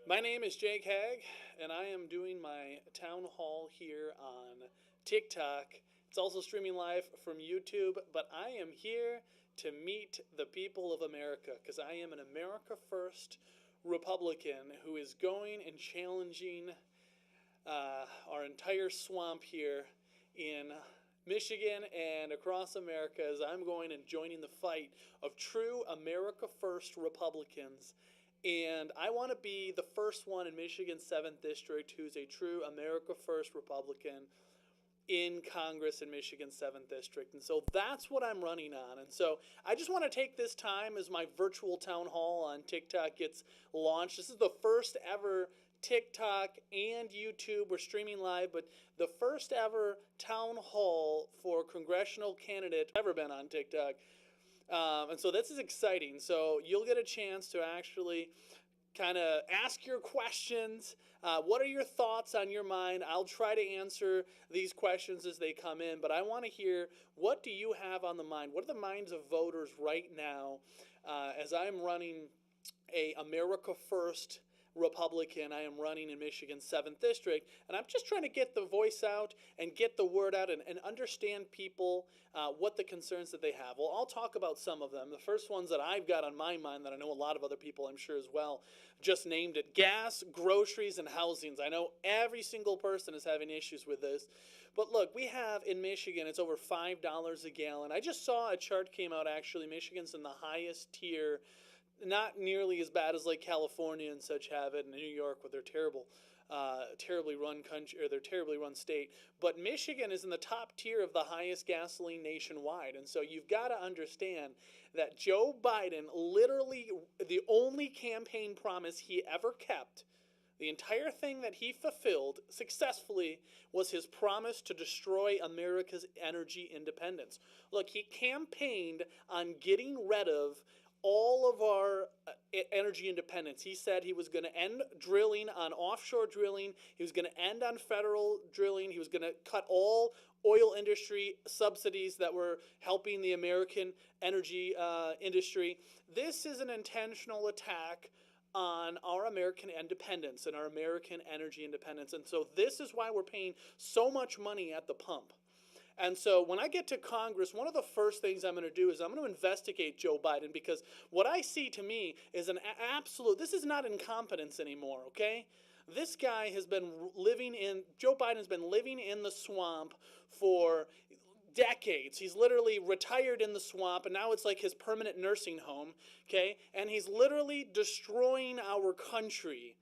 My name is Jake Hagg, and I am doing my town hall here on TikTok. It's also streaming live from YouTube, but I am here to meet the people of America because I am an America First Republican who is going and challenging our entire swamp here in Michigan and across America as I'm going and joining the fight of true America First Republicans. And I want to be the first one in Michigan's 7th District who's a true America First Republican in Congress in Michigan's 7th District. And so that's what I'm running on. And so I just want to take this time as my virtual town hall on TikTok gets launched. This is the first ever TikTok and YouTube. We're streaming live, but the first ever town hall for congressional candidate ever been on TikTok. And so this is exciting. So you'll get a chance to actually kind of ask your questions. What are your thoughts on your mind? I'll try to answer these questions as they come in, but I want to hear, what do you have on the mind? What are the minds of voters right now as I'm running a America First Republican? I am running in Michigan's 7th District, and I'm just trying to get the voice out and get the word out and understand people, what the concerns that they have. Well, I'll talk about some of them. The first ones that I've got on my mind that I know a lot of other people, I'm sure as well, just named it: gas, groceries, and housings. I know every single person is having issues with this. But look, we have in Michigan, it's over $5 a gallon. I just saw a chart came out, actually. Michigan's in the highest tier, not nearly as bad as like California and such have it, and New York with their terribly run country, or their terribly run state. But Michigan is in the top tier of the highest gasoline nationwide. And so you've got to understand that Joe Biden, literally the only campaign promise he ever kept, the entire thing that he fulfilled successfully, was his promise to destroy America's energy independence. Look, he campaigned on getting rid of all of our energy independence. He said he was going to end drilling on offshore drilling. He was going to end on federal drilling. He was going to cut all oil industry subsidies that were helping the American energy industry. This is an intentional attack on our American independence and our American energy independence. And so this is why we're paying so much money at the pump. And so when I get to Congress, one of the first things I'm going to do is I'm going to investigate Joe Biden, because what I see to me is an absolute, this is not incompetence anymore, okay? This guy has been Joe Biden has been living in the swamp for decades. He's literally retired in the swamp, and now it's like his permanent nursing home, okay? And he's literally destroying our country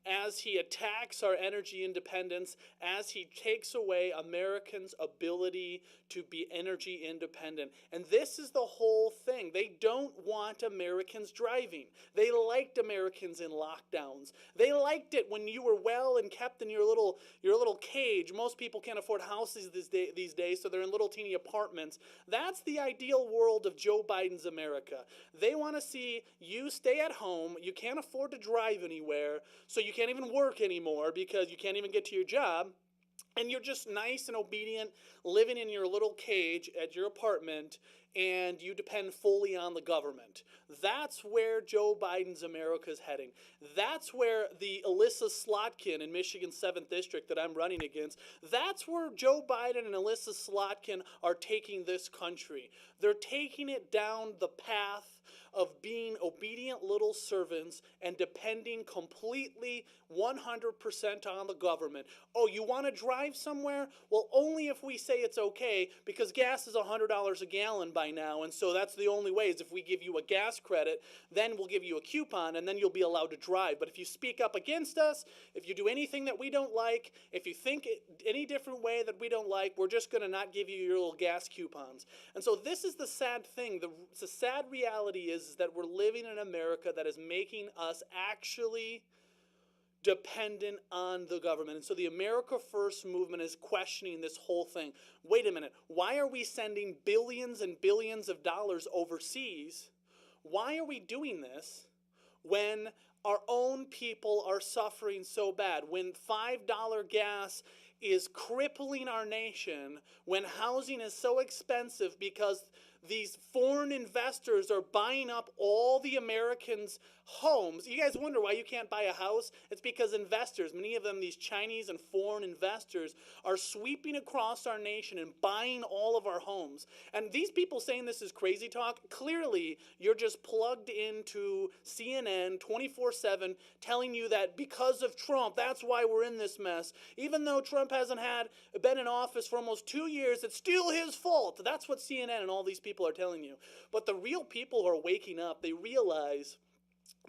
as he attacks our energy independence, as he takes away Americans' ability to be energy independent. And this is the whole thing. They don't want Americans driving. They liked Americans in lockdowns. They liked it when you were well and kept in your little cage. Most people can't afford houses these days, so they're in little teeny apartments. That's the ideal world of Joe Biden's America. They want to see you stay at home. You can't afford to drive anywhere, so you can't even work anymore because you can't even get to your job. And you're just nice and obedient, living in your little cage at your apartment, and you depend fully on the government. That's where Joe Biden's America is heading. That's where the Alyssa Slotkin in Michigan's 7th District that I'm running against, that's where Joe Biden and Alyssa Slotkin are taking this country. They're taking it down the path of being obedient little servants and depending completely 100% on the government. Oh, you want to drive somewhere? Well, only if we say it's okay, because gas is $100 a gallon by now, and so that's the only way, is if we give you a gas credit, then we'll give you a coupon, and then you'll be allowed to drive. But if you speak up against us, if you do anything that we don't like, if you think any different way that we don't like, we're just going to not give you your little gas coupons. And so this is the sad thing. The sad reality is that we're living in America that is making us actually dependent on the government. And so the America First movement is questioning this whole thing. Wait a minute, why are we sending billions and billions of dollars overseas? Why are we doing this when our own people are suffering so bad? When $5 gas is crippling our nation, when housing is so expensive because these foreign investors are buying up all the Americans' homes. You guys wonder why you can't buy a house? It's because investors, many of them these Chinese and foreign investors, are sweeping across our nation and buying all of our homes. And these people saying this is crazy talk, clearly you're just plugged into CNN 24/7 telling you that because of Trump, that's why we're in this mess. Even though Trump hasn't been in office for almost 2 years, it's still his fault. That's what CNN and all these people are telling you. But the real people who are waking up, they realize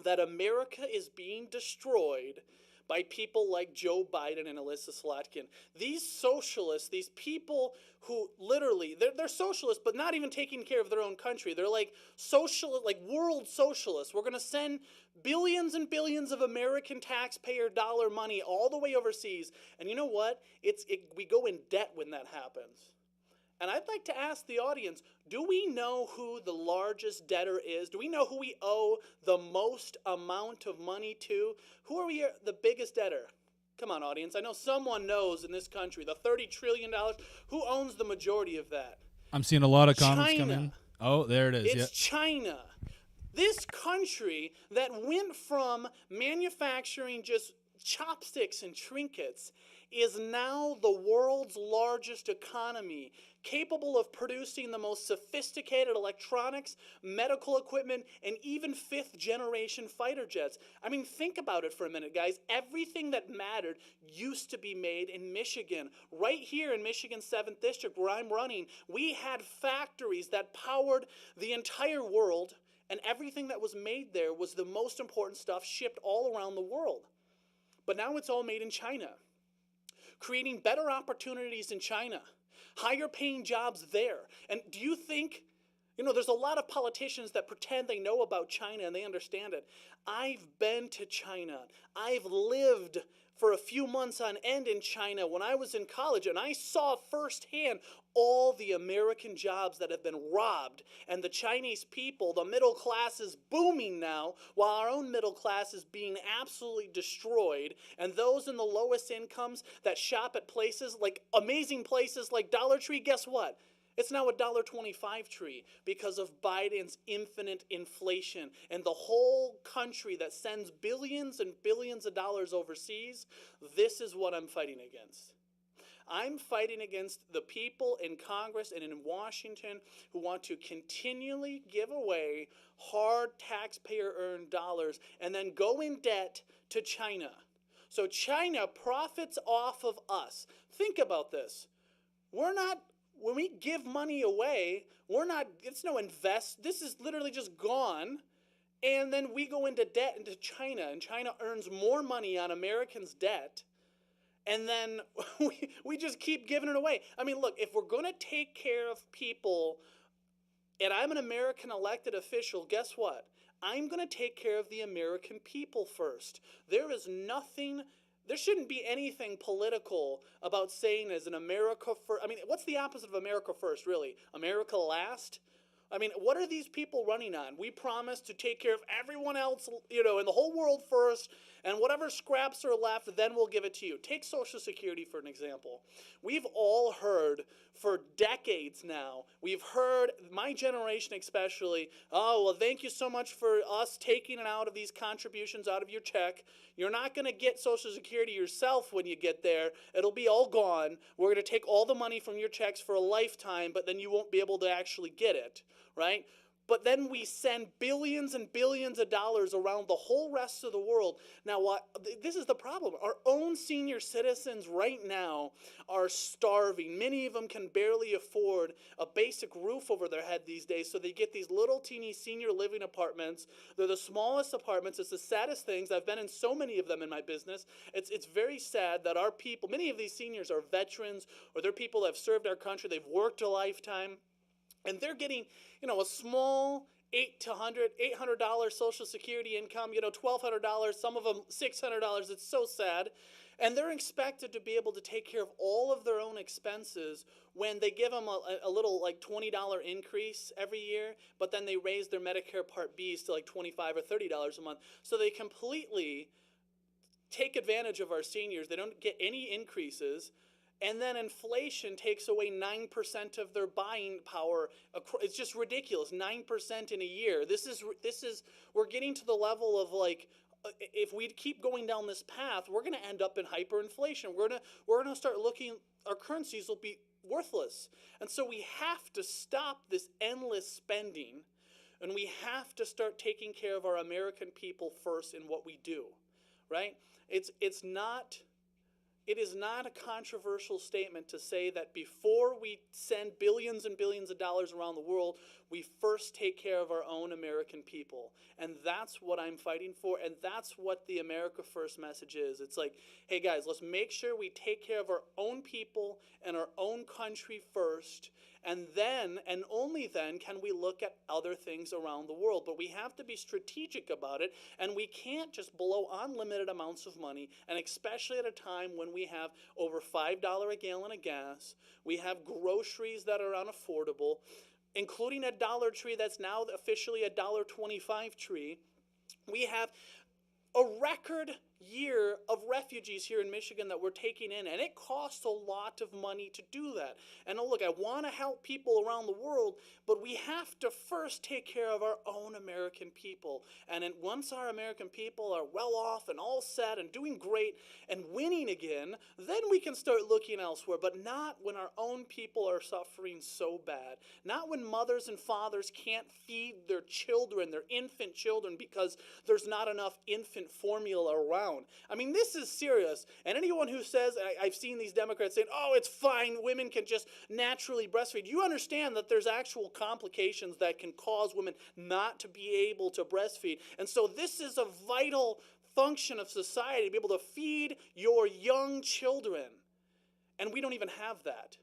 that America is being destroyed by people like Joe Biden and Alyssa Slotkin. These socialists, these people who literally, they're socialists, but not even taking care of their own country. They're like socialist, like world socialists. We're going to send billions and billions of American taxpayer dollar money all the way overseas. And you know what? We go in debt when that happens. And I'd like to ask the audience, do we know who the largest debtor is? Do we know who we owe the most amount of money to? Who are we the biggest debtor? Come on, audience. I know someone knows in this country, the $30 trillion. Who owns the majority of that? I'm seeing a lot of comments China. come in. Oh, there it is. It's China. This country that went from manufacturing just chopsticks and trinkets is now the world's largest economy, capable of producing the most sophisticated electronics, medical equipment, and even fifth-generation fighter jets. I mean, think about it for a minute, guys. Everything that mattered used to be made in Michigan. Right here in Michigan's 7th District, where I'm running, we had factories that powered the entire world, and everything that was made there was the most important stuff shipped all around the world. But now it's all made in China, creating better opportunities in China, higher paying jobs there. And do you think, there's a lot of politicians that pretend they know about China and they understand it. I've been to China. I've lived for a few months on end in China when I was in college, and I saw firsthand all the American jobs that have been robbed, and the Chinese people, the middle class, is booming now, while our own middle class is being absolutely destroyed, and those in the lowest incomes that shop at places like amazing places like Dollar Tree, guess what? It's now a $1.25 tree because of Biden's infinite inflation. And the whole country that sends billions and billions of dollars overseas, this is what I'm fighting against. I'm fighting against the people in Congress and in Washington who want to continually give away hard taxpayer-earned dollars and then go in debt to China. So China profits off of us. Think about this. When we give money away, it's no invest. This is literally just gone. And then we go into debt into China, and China earns more money on Americans' debt. And then we just keep giving it away. I mean, look, if we're going to take care of people, and I'm an American elected official, guess what? I'm going to take care of the American people first. There shouldn't be anything political about saying as an America first. I mean, what's the opposite of America first, really? America last? I mean, what are these people running on? We promise to take care of everyone else, in the whole world first, and whatever scraps are left, then we'll give it to you. Take Social Security for an example. We've all heard for decades now, we've heard, my generation especially, oh, well, thank you so much for us taking it out of these contributions out of your check. You're not going to get Social Security yourself when you get there. It'll be all gone. We're going to take all the money from your checks for a lifetime, but then you won't be able to actually get it, right? But then we send billions and billions of dollars around the whole rest of the world. Now, this is the problem. Our own senior citizens right now are starving. Many of them can barely afford a basic roof over their head these days, so they get these little teeny senior living apartments. They're the smallest apartments. It's the saddest things. I've been in so many of them in my business. It's very sad that our people, many of these seniors are veterans, or they're people that have served our country. They've worked a lifetime. And they're getting, a small $800 Social Security income, $1,200, some of them $600. It's so sad. And they're expected to be able to take care of all of their own expenses when they give them a little like $20 increase every year, but then they raise their Medicare Part Bs to like $25 or $30 a month. So they completely take advantage of our seniors. They don't get any increases. and then inflation takes away 9% of their buying power. It's just ridiculous. 9% in a year. This is we're getting to the level of like, if we keep going down this path, we're going to end up in hyperinflation. We're going to start looking, our currencies will be worthless. And so we have to stop this endless spending, and we have to start taking care of our American people first in what we do, right? It is not a controversial statement to say that before we send billions and billions of dollars around the world, we first take care of our own American people. And that's what I'm fighting for, and that's what the America First message is. It's like, hey guys, let's make sure we take care of our own people and our own country first, and then, and only then, can we look at other things around the world. But we have to be strategic about it, and we can't just blow unlimited amounts of money, and especially at a time when we have over $5 a gallon of gas, we have groceries that are unaffordable, including a Dollar Tree that's now officially a $1.25 tree. We have a record year of refugees here in Michigan that we're taking in, and it costs a lot of money to do that. And look, I want to help people around the world, but we have to first take care of our own American people. And then once our American people are well off and all set and doing great and winning again, then we can start looking elsewhere, but not when our own people are suffering so bad. Not when mothers and fathers can't feed their children, their infant children, because there's not enough infant formula around. I mean, this is serious. And anyone who says, I've seen these Democrats saying, oh, it's fine, women can just naturally breastfeed. You understand that there's actual complications that can cause women not to be able to breastfeed. And so this is a vital function of society, to be able to feed your young children. And we don't even have that.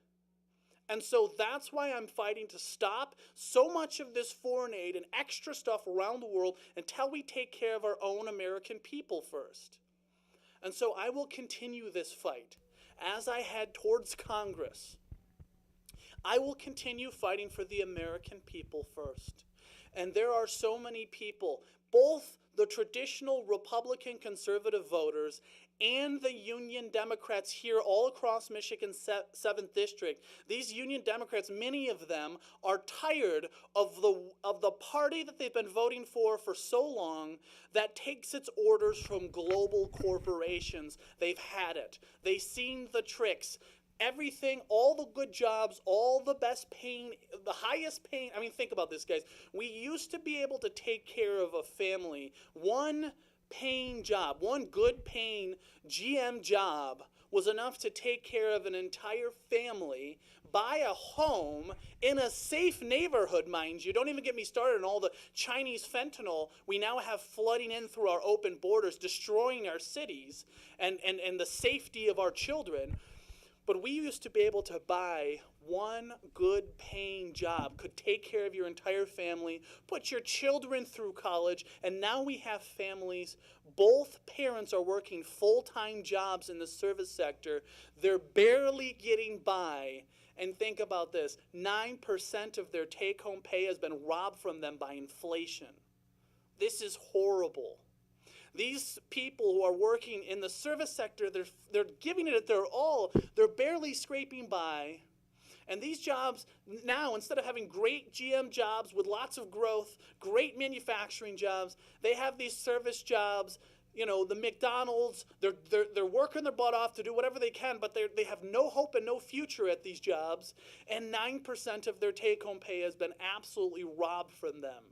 And so that's why I'm fighting to stop so much of this foreign aid and extra stuff around the world until we take care of our own American people first. And so I will continue this fight as I head towards Congress. I will continue fighting for the American people first. And there are so many people, both the traditional Republican conservative voters and the Union Democrats here all across Michigan's 7th District. These Union Democrats, many of them, are tired of the party that they've been voting for so long that takes its orders from global corporations. They've had it. They've seen the tricks. Everything, all the good jobs, all the best paying, the highest paying. I mean, think about this, guys. We used to be able to take care of a family, one paying job, one good paying GM job was enough to take care of an entire family, buy a home in a safe neighborhood, mind you. Don't even get me started on all the Chinese fentanyl we now have flooding in through our open borders, destroying our cities and the safety of our children. But we used to be able to buy one good paying job, could take care of your entire family, put your children through college, and now we have families, both parents are working full-time jobs in the service sector. They're barely getting by. And think about this, 9% of their take-home pay has been robbed from them by inflation. This is horrible. These people who are working in the service sector, they're giving it their all. They're barely scraping by. And these jobs now, instead of having great GM jobs with lots of growth, great manufacturing jobs, they have these service jobs. You know, the McDonald's, they're working their butt off to do whatever they can, but they have no hope and no future at these jobs. And 9% of their take-home pay has been absolutely robbed from them.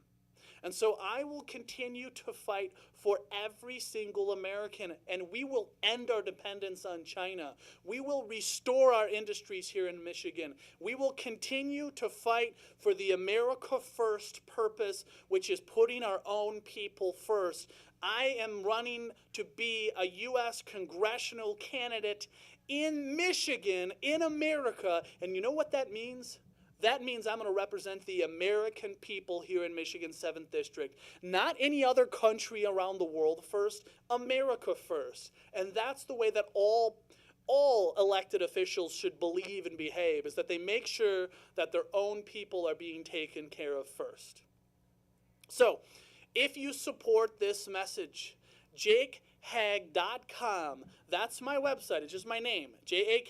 And so I will continue to fight for every single American, and we will end our dependence on China. We will restore our industries here in Michigan. We will continue to fight for the America First purpose, which is putting our own people first. I am running to be a U.S. congressional candidate in Michigan, in America, and you know what that means? That means I'm going to represent the American people here in Michigan's 7th District. Not any other country around the world first, America first. And that's the way that all elected officials should believe and behave, is that they make sure that their own people are being taken care of first. So, if you support this message, Jake jakehagg.com. That's my website. It's just my name, jakehagg.com.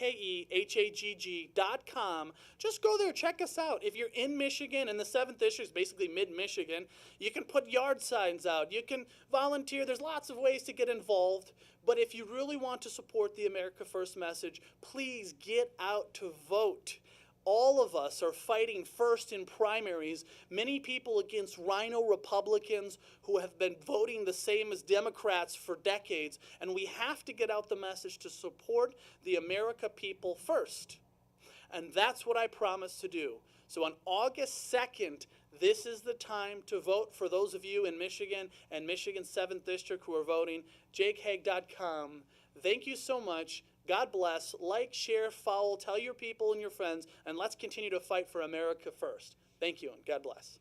Just go there, check us out. If you're in Michigan, and the 7th District is basically mid-Michigan, you can put yard signs out. You can volunteer. There's lots of ways to get involved. But if you really want to support the America First message, please get out to vote. All of us are fighting first in primaries, many people against rhino Republicans who have been voting the same as Democrats for decades, and we have to get out the message to support the America people first. And that's what I promise to do. So on August 2nd, this is the time to vote for those of you in Michigan and Michigan's 7th District who are voting. jakehagg.com. Thank you so much. God bless. Like, share, follow, tell your people and your friends, and let's continue to fight for America first. Thank you, and God bless.